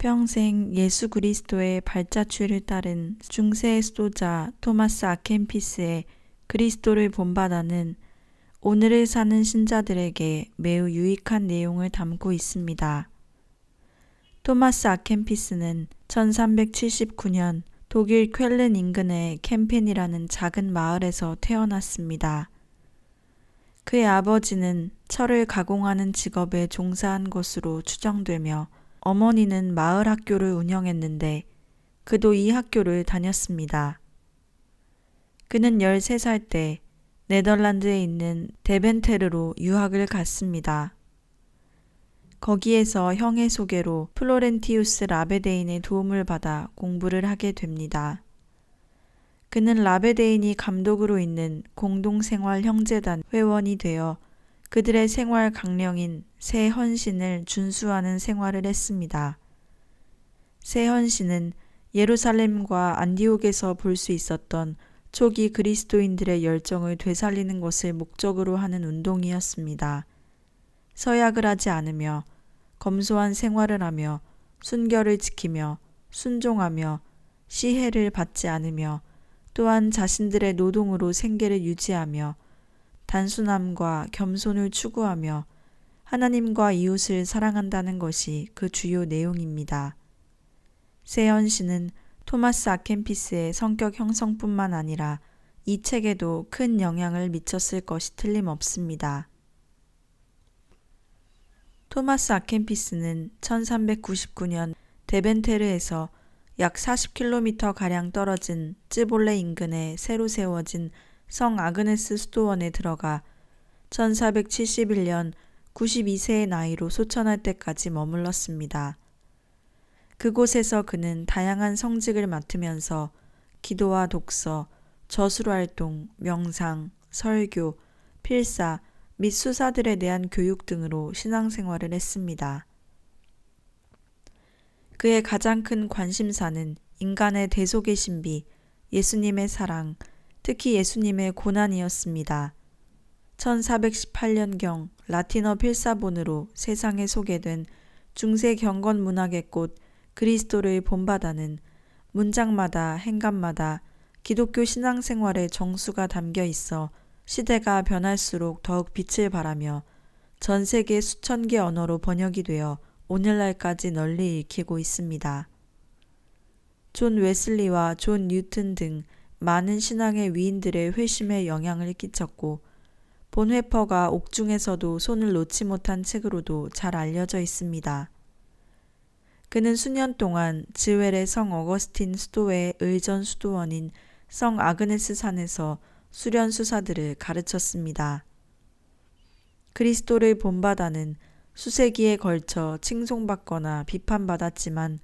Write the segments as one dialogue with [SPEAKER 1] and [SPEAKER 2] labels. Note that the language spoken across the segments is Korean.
[SPEAKER 1] 평생 예수 그리스도의 발자취를 따른 중세 수도자 토마스 아켄피스의 그리스도를 본받아는 오늘을 사는 신자들에게 매우 유익한 내용을 담고 있습니다. 토마스 아켄피스는 1379년 독일 쾰른 인근의 캠펜이라는 작은 마을에서 태어났습니다. 그의 아버지는 철을 가공하는 직업에 종사한 것으로 추정되며 어머니는 마을 학교를 운영했는데 그도 이 학교를 다녔습니다. 그는 13살 때 네덜란드에 있는 데벤테르로 유학을 갔습니다. 거기에서 형의 소개로 플로렌티우스 라베데인의 도움을 받아 공부를 하게 됩니다. 그는 라베데인이 감독으로 있는 공동생활 형제단 회원이 되어 그들의 생활 강령인 새 헌신을 준수하는 생활을 했습니다. 새 헌신은 예루살렘과 안디옥에서 볼 수 있었던 초기 그리스도인들의 열정을 되살리는 것을 목적으로 하는 운동이었습니다. 서약을 하지 않으며 검소한 생활을 하며 순결을 지키며 순종하며 시혜를 받지 않으며 또한 자신들의 노동으로 생계를 유지하며 단순함과 겸손을 추구하며 하나님과 이웃을 사랑한다는 것이 그 주요 내용입니다. 새 헌신은 토마스 아켄피스의 성격 형성뿐만 아니라 이 책에도 큰 영향을 미쳤을 것이 틀림없습니다. 토마스 아켄피스는 1399년 데벤테르에서 약 40km가량 떨어진 쯔볼레 인근에 새로 세워진 성 아그네스 수도원에 들어가 1471년 92세의 나이로 소천할 때까지 머물렀습니다. 그곳에서 그는 다양한 성직을 맡으면서 기도와 독서, 저술활동, 명상, 설교, 필사 및 수사들에 대한 교육 등으로 신앙생활을 했습니다. 그의 가장 큰 관심사는 인간의 대속의 신비, 예수님의 사랑, 특히 예수님의 고난이었습니다. 1418년경 라틴어 필사본으로 세상에 소개된 중세 경건 문학의 꽃 그리스도를 본받아는 문장마다 행간마다 기독교 신앙생활의 정수가 담겨 있어 시대가 변할수록 더욱 빛을 발하며 전 세계 수천 개 언어로 번역이 되어 오늘날까지 널리 읽히고 있습니다. 존 웨슬리와 존 뉴튼 등 많은 신앙의 위인들의 회심에 영향을 끼쳤고 본회퍼가 옥중에서도 손을 놓지 못한 책으로도 잘 알려져 있습니다. 그는 수년 동안 즈웰의 성 어거스틴 수도의 의전 수도원인 성 아그네스 산에서 수련 수사들을 가르쳤습니다. 그리스도를 본받아는 수세기에 걸쳐 칭송받거나 비판받았지만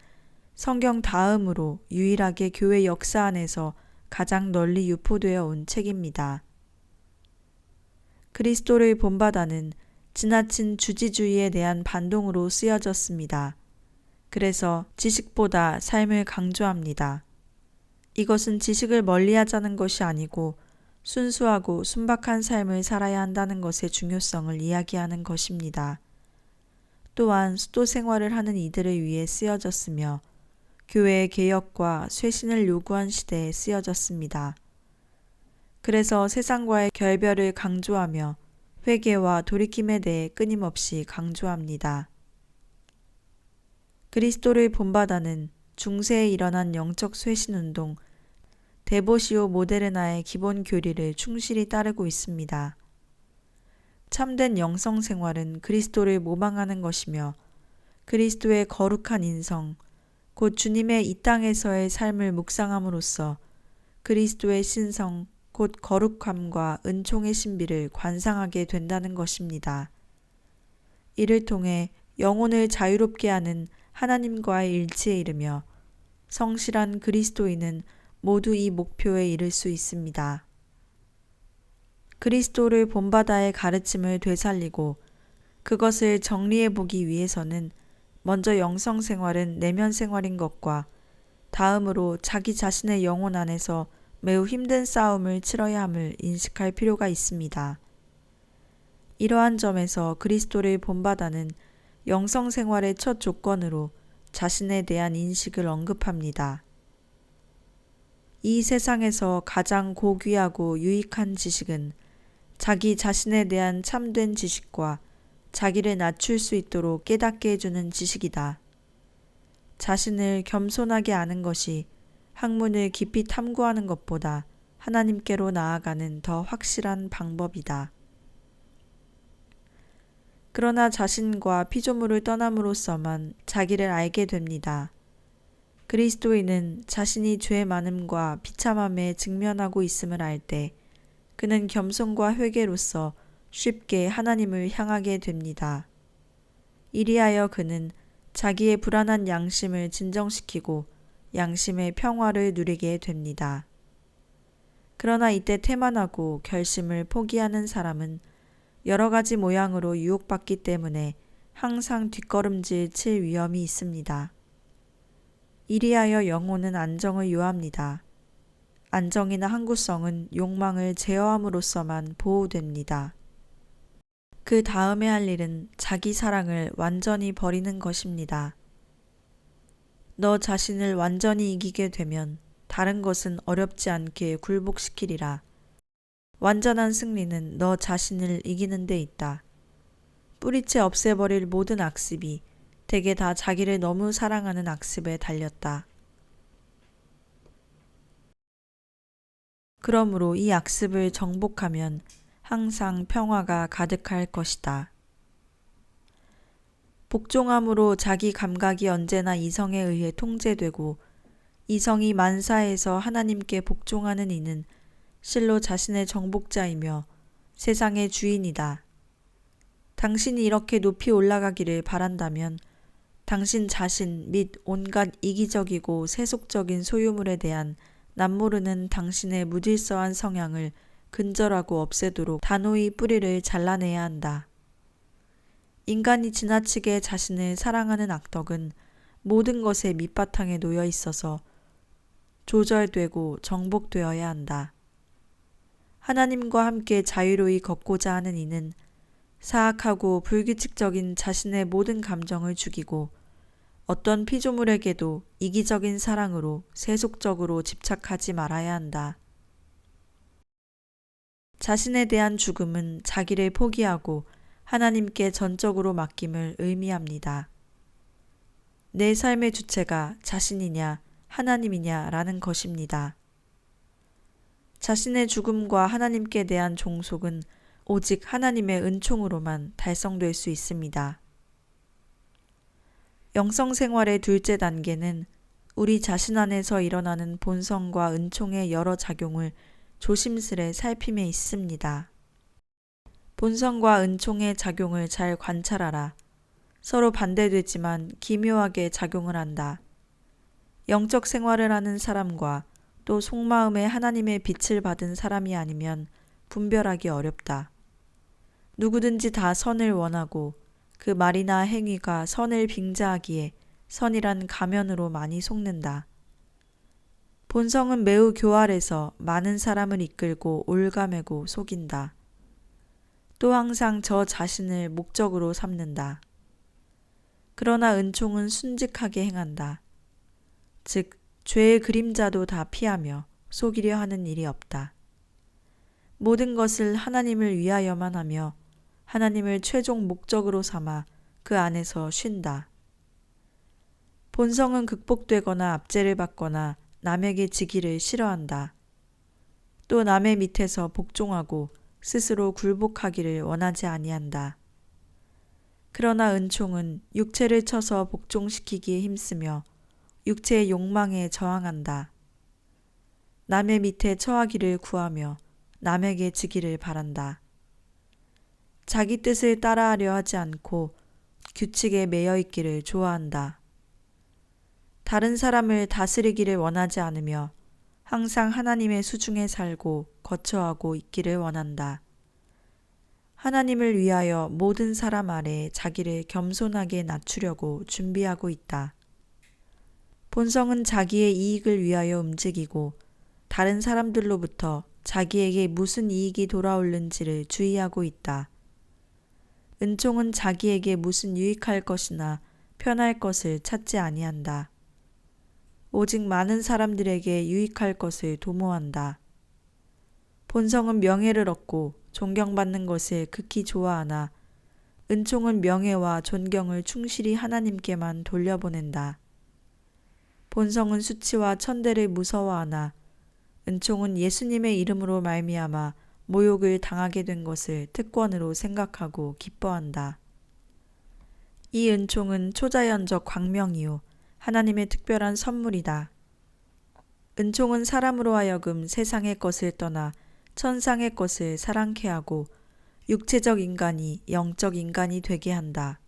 [SPEAKER 1] 성경 다음으로 유일하게 교회 역사 안에서 가장 널리 유포되어 온 책입니다. 그리스도를 본받아는 지나친 주지주의에 대한 반동으로 쓰여졌습니다. 그래서 지식보다 삶을 강조합니다. 이것은 지식을 멀리하자는 것이 아니고 순수하고 순박한 삶을 살아야 한다는 것의 중요성을 이야기하는 것입니다. 또한 수도 생활을 하는 이들을 위해 쓰여졌으며 교회의 개혁과 쇄신을 요구한 시대에 쓰여졌습니다. 그래서 세상과의 결별을 강조하며 회개와 돌이킴에 대해 끊임없이 강조합니다. 그리스도를 본받아는 중세에 일어난 영적 쇄신운동 데보시오 모데르나의 기본 교리를 충실히 따르고 있습니다. 참된 영성생활은 그리스도를 모방하는 것이며 그리스도의 거룩한 인성, 곧 주님의 이 땅에서의 삶을 묵상함으로써 그리스도의 신성, 곧 거룩함과 은총의 신비를 관상하게 된다는 것입니다. 이를 통해 영혼을 자유롭게 하는 하나님과의 일치에 이르며 성실한 그리스도인은 모두 이 목표에 이를 수 있습니다. 그리스도를 본받아의 가르침을 되살리고 그것을 정리해 보기 위해서는 먼저 영성생활은 내면생활인 것과 다음으로 자기 자신의 영혼 안에서 매우 힘든 싸움을 치러야 함을 인식할 필요가 있습니다. 이러한 점에서 그리스도를 본받아는 영성생활의 첫 조건으로 자신에 대한 인식을 언급합니다. 이 세상에서 가장 고귀하고 유익한 지식은 자기 자신에 대한 참된 지식과 자기를 낮출 수 있도록 깨닫게 해주는 지식이다. 자신을 겸손하게 아는 것이 학문을 깊이 탐구하는 것보다 하나님께로 나아가는 더 확실한 방법이다. 그러나 자신과 피조물을 떠남으로써만 자기를 알게 됩니다. 그리스도인은 자신이 죄 많음과 비참함에 직면하고 있음을 알 때 그는 겸손과 회개로서 쉽게 하나님을 향하게 됩니다. 이리하여 그는 자기의 불안한 양심을 진정시키고 양심의 평화를 누리게 됩니다. 그러나 이때 태만하고 결심을 포기하는 사람은 여러 가지 모양으로 유혹받기 때문에 항상 뒷걸음질 칠 위험이 있습니다. 이리하여 영혼은 안정을 요합니다. 안정이나 항구성은 욕망을 제어함으로써만 보호됩니다. 그 다음에 할 일은 자기 사랑을 완전히 버리는 것입니다. 너 자신을 완전히 이기게 되면 다른 것은 어렵지 않게 굴복시키리라. 완전한 승리는 너 자신을 이기는 데 있다. 뿌리째 없애버릴 모든 악습이 대개 다 자기를 너무 사랑하는 악습에 달렸다. 그러므로 이 악습을 정복하면 항상 평화가 가득할 것이다. 복종함으로 자기 감각이 언제나 이성에 의해 통제되고 이성이 만사에서 하나님께 복종하는 이는 실로 자신의 정복자이며 세상의 주인이다. 당신이 이렇게 높이 올라가기를 바란다면 당신 자신 및 온갖 이기적이고 세속적인 소유물에 대한 남모르는 당신의 무질서한 성향을 근절하고 없애도록 단호히 뿌리를 잘라내야 한다. 인간이 지나치게 자신을 사랑하는 악덕은 모든 것의 밑바탕에 놓여 있어서 조절되고 정복되어야 한다. 하나님과 함께 자유로이 걷고자 하는 이는 사악하고 불규칙적인 자신의 모든 감정을 죽이고 어떤 피조물에게도 이기적인 사랑으로 세속적으로 집착하지 말아야 한다. 자신에 대한 죽음은 자기를 포기하고 하나님께 전적으로 맡김을 의미합니다. 내 삶의 주체가 자신이냐 하나님이냐라는 것입니다. 자신의 죽음과 하나님께 대한 종속은 오직 하나님의 은총으로만 달성될 수 있습니다. 영성생활의 둘째 단계는 우리 자신 안에서 일어나는 본성과 은총의 여러 작용을 조심스레 살핌에 있습니다. 본성과 은총의 작용을 잘 관찰하라. 서로 반대되지만 기묘하게 작용을 한다. 영적 생활을 하는 사람과 또 속마음에 하나님의 빛을 받은 사람이 아니면 분별하기 어렵다. 누구든지 다 선을 원하고 그 말이나 행위가 선을 빙자하기에 선이란 가면으로 많이 속는다. 본성은 매우 교활해서 많은 사람을 이끌고 올가매고 속인다. 또 항상 저 자신을 목적으로 삼는다. 그러나 은총은 순직하게 행한다. 즉 죄의 그림자도 다 피하며 속이려 하는 일이 없다. 모든 것을 하나님을 위하여만 하며 하나님을 최종 목적으로 삼아 그 안에서 쉰다. 본성은 극복되거나 압제를 받거나 남에게 지기를 싫어한다. 또 남의 밑에서 복종하고 스스로 굴복하기를 원하지 아니한다. 그러나 은총은 육체를 쳐서 복종시키기에 힘쓰며 육체의 욕망에 저항한다. 남의 밑에 처하기를 구하며 남에게 지기를 바란다. 자기 뜻을 따라하려 하지 않고 규칙에 매여 있기를 좋아한다. 다른 사람을 다스리기를 원하지 않으며 항상 하나님의 수중에 살고 거처하고 있기를 원한다. 하나님을 위하여 모든 사람 아래 자기를 겸손하게 낮추려고 준비하고 있다. 본성은 자기의 이익을 위하여 움직이고 다른 사람들로부터 자기에게 무슨 이익이 돌아오는지를 주의하고 있다. 은총은 자기에게 무슨 유익할 것이나 편할 것을 찾지 아니한다. 오직 많은 사람들에게 유익할 것을 도모한다. 본성은 명예를 얻고 존경받는 것을 극히 좋아하나 은총은 명예와 존경을 충실히 하나님께만 돌려보낸다. 본성은 수치와 천대를 무서워하나 은총은 예수님의 이름으로 말미암아 모욕을 당하게 된 것을 특권으로 생각하고 기뻐한다. 이 은총은 초자연적 광명이요 하나님의 특별한 선물이다. 은총은 사람으로 하여금 세상의 것을 떠나 천상의 것을 사랑케 하고 육체적 인간이 영적 인간이 되게 한다.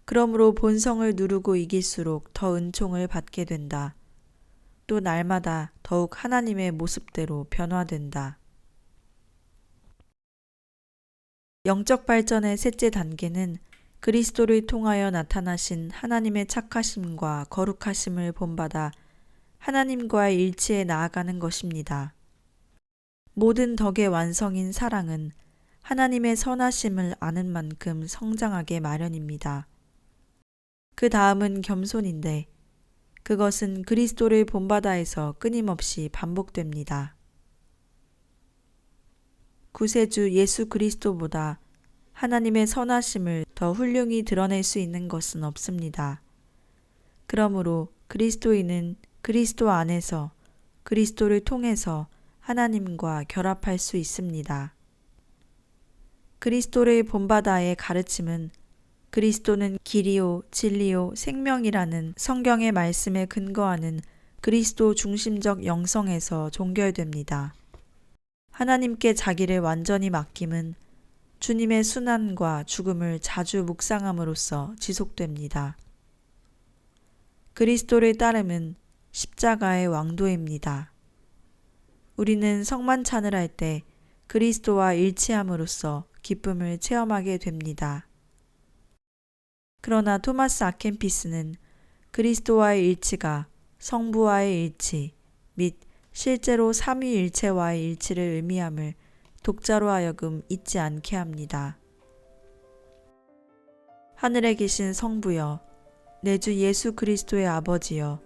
[SPEAKER 1] 그러므로 본성을 누르고 이길수록 더 은총을 받게 된다. 또 날마다 더욱 하나님의 모습대로 변화된다. 영적 발전의 셋째 단계는 그리스도를 통하여 나타나신 하나님의 착하심과 거룩하심을 본받아 하나님과의 일치에 나아가는 것입니다. 모든 덕의 완성인 사랑은 하나님의 선하심을 아는 만큼 성장하게 마련입니다. 그 다음은 겸손인데 그것은 그리스도를 본받아에서 끊임없이 반복됩니다. 구세주 예수 그리스도보다 하나님의 선하심을 더 훌륭히 드러낼 수 있는 것은 없습니다. 그러므로 그리스도인은 그리스도 안에서 그리스도를 통해서 하나님과 결합할 수 있습니다. 그리스도를 본받아의 가르침은 그리스도는 길이요, 진리요, 생명이라는 성경의 말씀에 근거하는 그리스도 중심적 영성에서 종결됩니다. 하나님께 자기를 완전히 맡김은 주님의 순환과 죽음을 자주 묵상함으로써 지속됩니다. 그리스도를 따름은 십자가의 왕도입니다. 우리는 성만찬을 할 때 그리스도와 일치함으로써 기쁨을 체험하게 됩니다. 그러나 토마스 아켄피스는 그리스도와의 일치가 성부와의 일치 및 실제로 삼위일체와의 일치를 의미함을 독자로 하여금 잊지 않게 합니다. 하늘에 계신 성부여, 내 주 예수 그리스도의 아버지여,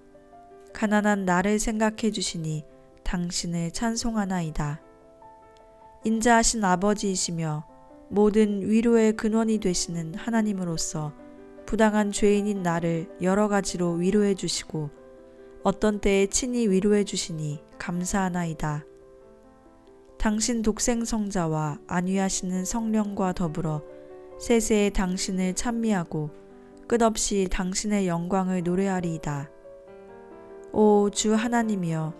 [SPEAKER 1] 가난한 나를 생각해 주시니 당신을 찬송하나이다. 인자하신 아버지이시며 모든 위로의 근원이 되시는 하나님으로서 부당한 죄인인 나를 여러 가지로 위로해 주시고 어떤 때에 친히 위로해 주시니 감사하나이다. 당신 독생성자와 안위하시는 성령과 더불어 세세에 당신을 찬미하고 끝없이 당신의 영광을 노래하리이다. 오 주 하나님이여,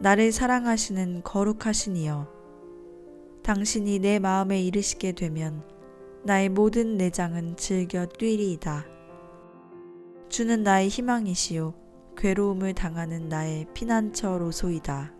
[SPEAKER 1] 나를 사랑하시는 거룩하신 이여, 당신이 내 마음에 이르시게 되면 나의 모든 내장은 즐겨 뛰리이다. 주는 나의 희망이시요 괴로움을 당하는 나의 피난처로소이다.